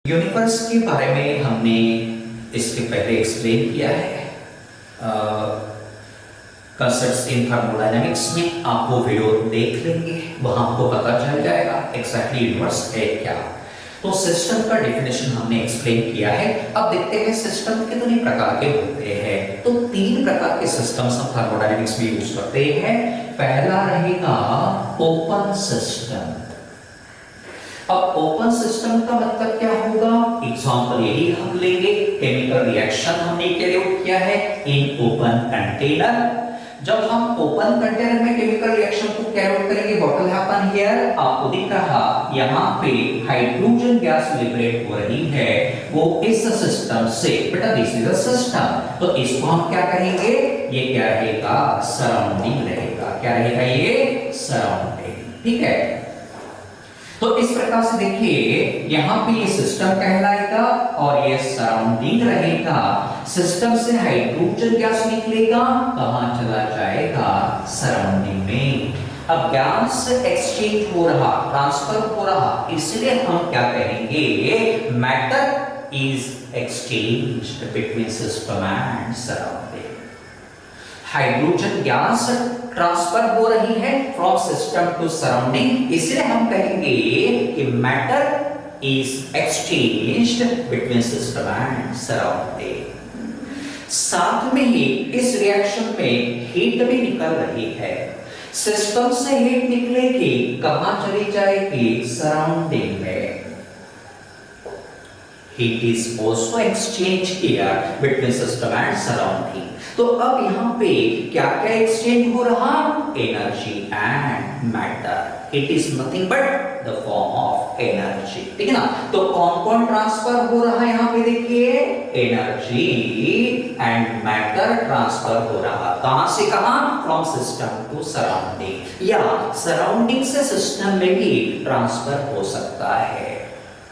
Universe के बारे में हमने इसके पहले एक्सप्लेन किया है। कंसेप्ट्स इन थर्मोडायनामिक्स में आप वो वीडियो देख लेंगे, वहां आपको पता चल जाएगा एग्जैक्टली यूनिवर्स है क्या। तो सिस्टम का डेफिनेशन हमने एक्सप्लेन किया है। अब देखते हैं सिस्टम कितने प्रकार के होते हैं। तो 3 प्रकार के सिस्टम्स हम थर्मोडायनामिक्स में यूज करते हैं। पहला रहेगा ओपन सिस्टम। अब ओपन सिस्टम का मतलब क्या होगा, एग्जांपल यही हम लेंगे। केमिकल रिएक्शन हमने कैरी किया है इन ओपन कंटेनर। जब हम ओपन कंटेनर में केमिकल रिएक्शन को कैरी आउट करेंगे, व्हाट विल हैपन हियर, आपको दिख रहा यहां पे हाइड्रोजन गैस लिबरेट हो रही है, वो इस सिस्टम से। बेटा दिस इज अ सिस्टम, तो इसको हम क्या कहेंगे, ये क्या रहेगा, सराउंडिंग रहेगा। क्या रहेगा, ये सराउंडिंग। ठीक है, तो इस प्रकार से देखिए यहां पे ये सिस्टम कहलाएगा और ये सराउंडिंग रहेगा। सिस्टम से हाइड्रोजन गैस निकलेगा, कहां चला जाएगा, सराउंडिंग में। अब गैस एक्सचेंज हो रहा, ट्रांसफर हो रहा, इसलिए हम क्या कहेंगे, matter is exchanged between system and surrounding. Hydrogen gas transfer हो रही है फ्रॉम सिस्टम टू सराउंडिंग, इसलिए हम कहेंगे कि matter is exchanged between system and surrounding. साथ में ही इस रिएक्शन में हीट भी निकल रही है। सिस्टम से हीट निकलेगी, कहां चली जाएगी, सराउंडिंग में। Heat is also exchanged here between system and surrounding. तो अब यहाँ पे क्या क्या एक्सचेंज हो रहा, energy and matter. It is nothing but the form of energy. ठीक है ना, तो कौन कौन ट्रांसफर हो रहा है, यहाँ पे देखिए एनर्जी एंड मैटर ट्रांसफर हो रहा। कहां से कहां, फ्रॉम सिस्टम टू सराउंडिंग, या सराउंडिंग से सिस्टम में भी ट्रांसफर हो सकता है।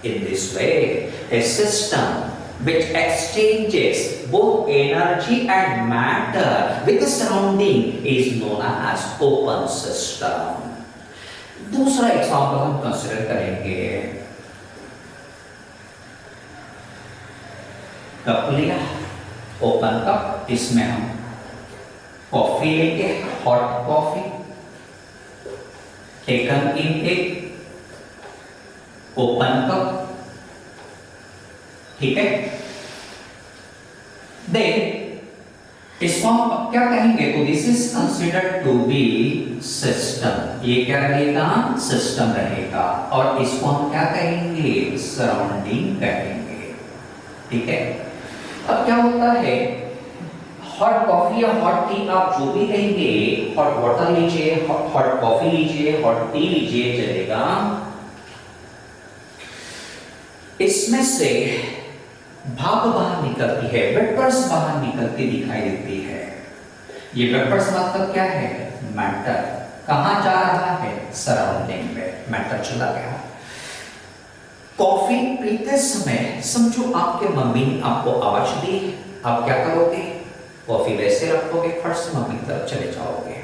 In this way, a system which exchanges both energy and matter with the surrounding is known as open system. दूसरा एग्जांपल हम कंसीडर करेंगे। कप लिया, ओपन कप, इसमें हम कॉफी लेंगे, हॉट कॉफी टेकन इन एक ओपन कप। ठीक है, देन इसको हम क्या कहेंगे, तो this is considered to be system. ये क्या रहेगा, सिस्टम रहेगा, और इसको हम क्या कहेंगे, सराउंडिंग कहेंगे। ठीक है, अब क्या होता है, हॉट कॉफी या हॉट टी आप जो भी कहेंगे, हॉट वाटर लीजिए, हॉट कॉफी लीजिए, हॉट टी लीजिए, चलेगा। इसमें से भाप बाहर निकलती है, वेपर्स बाहर निकलती दिखाई देती है। ये वेपर्स मतलब क्या है, मैटर। कहां जा रहा है, सराउंडिंग में, मैटर चला गया। कॉफी पीते समय समझो आपके मम्मी ने आपको आवाज दी, आप क्या करोगे, कॉफी वैसे रखोगे, फट से मम्मी की तरफ चले जाओगे।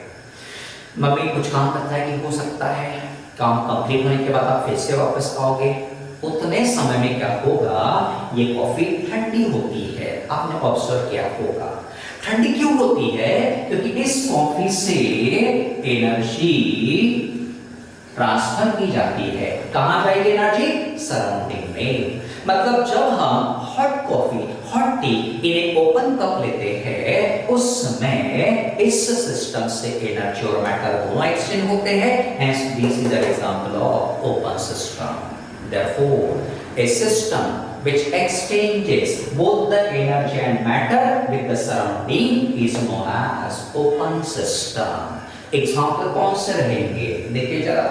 मम्मी कुछ काम करता है कि हो सकता है काम कंप्लीट होने के बाद आप फिर से वापस आओगे। उतने समय में क्या होगा, ये कॉफी ठंडी होती है। आपने ऑब्जर्व किया होगा, ठंडी क्यों होती है, क्योंकि इस कॉफी से एनर्जी ट्रांसफर की जाती है। कहां जाएगी एनर्जी, सराउंडिंग में। मतलब जब हम hot coffee, hot T in open cup लेते हैं, उस समय इस सिस्टम से एनर्जी और मैटर दोनों एक्सचेंज होते हैं। Hence this is an example of open system. Therefore, a system which exchanges both the energy and matter with the surrounding is known as open system. Example कौन से रहेंगे, देखिए जरा।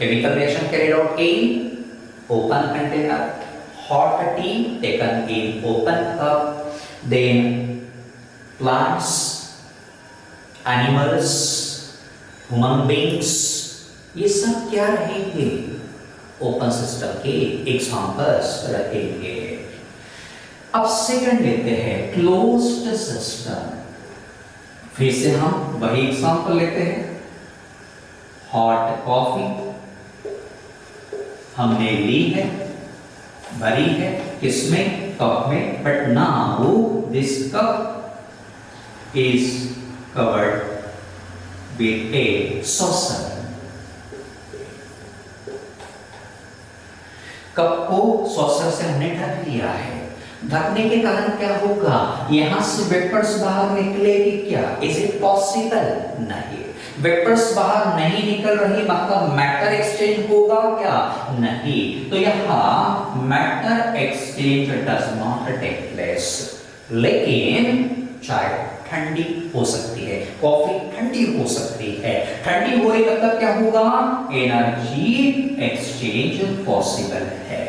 Chemical reaction carried out in open container, hot tea taken in open cup, then plants, animals, human beings, ये सब क्या रहेंगे, open system के एग्जांपल्स रखेंगे। अब सेकंड लेते हैं क्लोज्ड सिस्टम। फिर से हम वही एग्जांपल लेते हैं, हॉट कॉफी हमने ली है, भरी है किसमें, कप में, but now this cup is covered with A saucer. Cup को सॉसर से हमने ढक लिया है। ढकने के कारण क्या होगा, यहां से वेपर्स बाहर निकलेगी क्या, इज इट पॉसिबल, नहीं। वेपर्स बाहर नहीं निकल रही मतलब मैटर एक्सचेंज होगा क्या, नहीं। तो यहां matter exchange does not take place. लेकिन चाय ठंडी हो सकती है, कॉफी ठंडी हो सकती है। ठंडी हो रही मतलब क्या होगा, एनर्जी एक्सचेंज पॉसिबल है।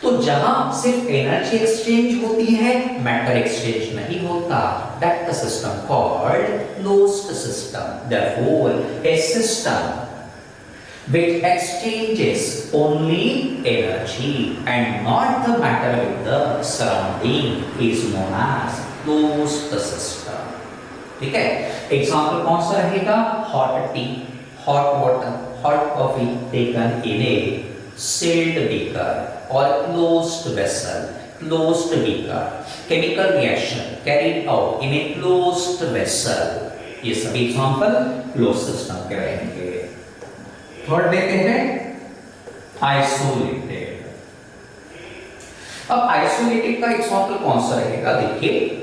तो जहां सिर्फ एनर्जी एक्सचेंज होती है, मैटर एक्सचेंज नहीं होता, that the system called closed system. Therefore A system which exchanges only energy and not the matter with the surrounding is known as closed system। ठीक है, एग्जाम्पल कौन सा रहेगा, hot T, hot water, hot coffee taken in A sealed beaker or closed vessel, closed beaker, chemical reaction carried out in a closed vessel, ये सभी example close system के रहेंगे। Third लेते हैं आइसोलेटेड। अब आइसोलेटेड का एग्जाम्पल कौन सा रहेगा, देखिए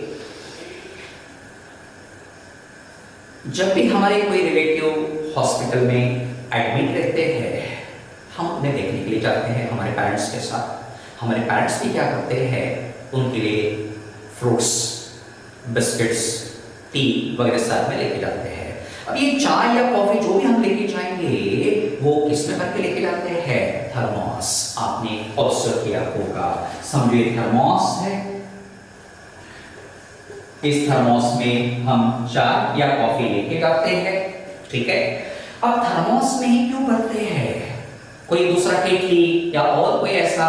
जब भी हमारे कोई रिलेटिव हॉस्पिटल में एडमिट रहते हैं, हम उन्हें देखने के लिए जाते हैं हमारे पेरेंट्स के साथ। हमारे पेरेंट्स भी क्या करते हैं, उनके लिए फ्रूट्स, बिस्किट्स, टी वगैरह साथ में लेके जाते हैं। अब ये चाय या कॉफी जो भी हम लेके जाएंगे वो किसमें भर के लेके जाते हैं, थर्मोस। आपने ऑब्जर्व किया होगा, समझिए थर्मोस है, इस थर्मोस में हम चाय या कॉफी लेके जाते हैं, ठीक है। अब थर्मोस में ही क्यों भरते हैं, कोई दूसरा केटली या और कोई ऐसा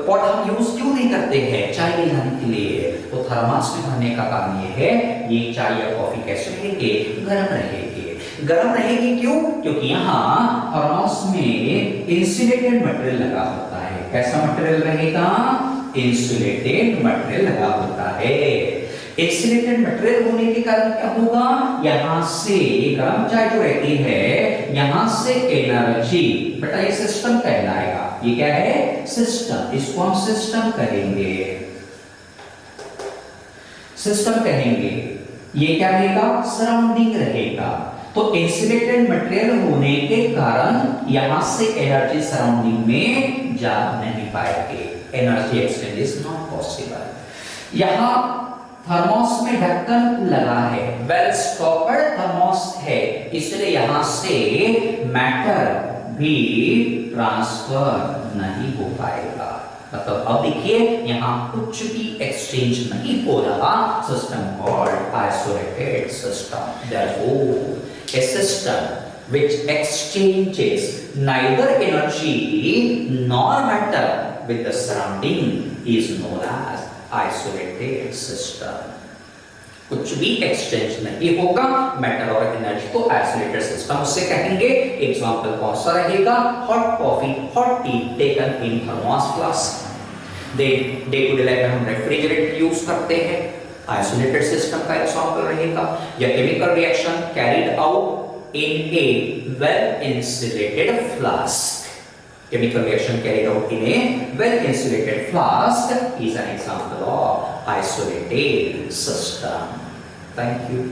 पॉट हम यूज क्यों नहीं करते हैं चाय ले जाने के लिए, तो थर्मोस में भरने का काम ये है, ये चाय या कॉफी कैसे रहेंगे, गर्म रहेगी। गर्म रहेगी क्यों, क्योंकि यहाँ थर्मोस में इंसुलेटेड मटेरियल लगा होता है। कैसा मटेरियल रहेगा, इंसुलेटेड मटेरियल लगा होता है। इंसुलेटेड मटेरियल होने के कारण क्या होगा, यहां से गर्म चाय जो रहती है, यहां से एनर्जी, बेटा ये सिस्टम कहलाएगा, ये क्या है, सिस्टम, इसको हम सिस्टम कहेंगे, सिस्टम कहेंगे। ये क्या रहेगा, सराउंडिंग रहेगा। तो इंसुलेटेड मटेरियल होने के कारण यहां से एनर्जी सराउंडिंग में जा नहीं पाएगी, energy exchange is not possible. यहां थर्मोस में ढक्कन लगा है, वेल स्टॉपर्ड थर्मोस है, इसलिए यहां से मैटर भी ट्रांसफर नहीं हो पाएगा। मतलब अब देखिए यहां कुछ भी एक्सचेंज नहीं हो रहा, system called isolated system. Therefore A system which exchanges neither energy nor matter with the surrounding is known as isolated system. कुछ भी एक्सचेंज नहीं होगा मैटर और एनर्जी को, आइसोलेटेड सिस्टम उससे कहेंगे। एग्जांपल कौन सा रहेगा, hot coffee, hot tea taken in thermos flask. Day to day life में हम रेफ्रिजरेटर यूज करते हैं, आइसोलेटेड सिस्टम का एग्जांपल रहेगा। या chemical reaction carried out in A well insulated flask, chemical reaction carried out in a well insulated flask is an example of isolated system. Thank you.